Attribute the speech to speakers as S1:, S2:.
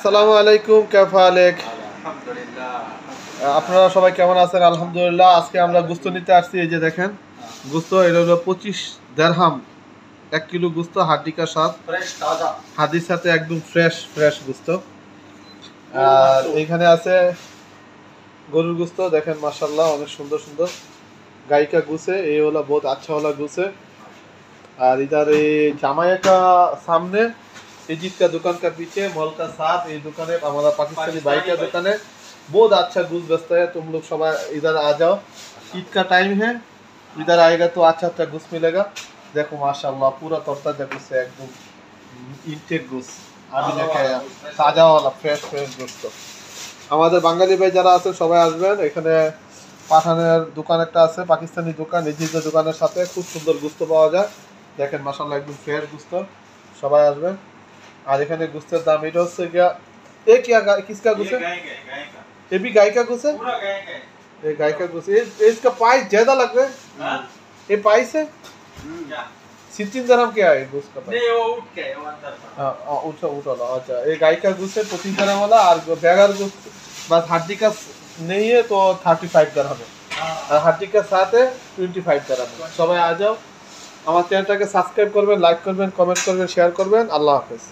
S1: আসসালামু আলাইকুম, কেমন আলেক? আপনারা সবাই কেমন আছেন? আলহামদুলিল্লাহ। আজকে আমরা গোস্ত নিতে আসছি। এই যে দেখেন গোস্ত, এটা হলো 25 দিরহাম 1 কিলো গোস্ত, হাড্ডিকা সাথ, হাড্ডির সাথে একদম ফ্রেশ গোস্ত। আর এইখানে আছে গরুর গোস্ত, দেখেন মাশাআল্লাহ অনেক সুন্দর সুন্দর गाय गुस है। ये वाला बहुत अच्छा वाला गुस है। और इधर ये जामाया का सामने इजित का दुकान का पीछे मॉल का साथ ये दुकान है, हमारा पाकिस्तानी भाई का दुकान है। बहुत अच्छा गुस बेचता है। तुम लोग सब इधर आ जाओ, ईद का टाइम है, इधर आएगा तो अच्छा अच्छा गुस मिलेगा। देखो माशाल्लाह पूरा तोरताजा गुस है, एकदम इनटेक गुस। अभी देखे ताजा वाला फ्रेश गुस। तो हमारे बांगाली भाई जरा आছেন সবাই আসবেন। এখানে পাঠানের দোকান একটা আছে, পাকিস্তানি দোকান। এই যে দোকানের সাথে খুব সুন্দর গোস্ত পাওয়া যায়। দেখেন মাশাআল্লাহ একদম ফ্রেশ গোস্ত, সবাই আসবেন। আর এখানে গোস্তের দাম এটা হচ্ছে গিয়া এ क्या किसका गोश्त है? ये भी गाय का गोश्त है, पूरा गाय का। ये गाय का गोश्त है। इसका प्राइस ज्यादा लग रहा है। हां ये प्राइस है क्या 60 दिरहम क्या है गोश्त का? नहीं वो उठ के वो अंदर। हां उठा अच्छा। ये गाय का गोश्त है 25 दिरहम वाला। और बगैर गोश्त बस हड्डी का नहीं है तो 35 दिरहम है। और हड्डी का साथ है 25 दिरहम। সবাই आ जाओ। আমার চ্যানেলটাকে সাবস্ক্রাইব করবেন, লাইক করবেন, কমেন্ট করবেন, শেয়ার করবেন। আল্লাহ হাফেজ।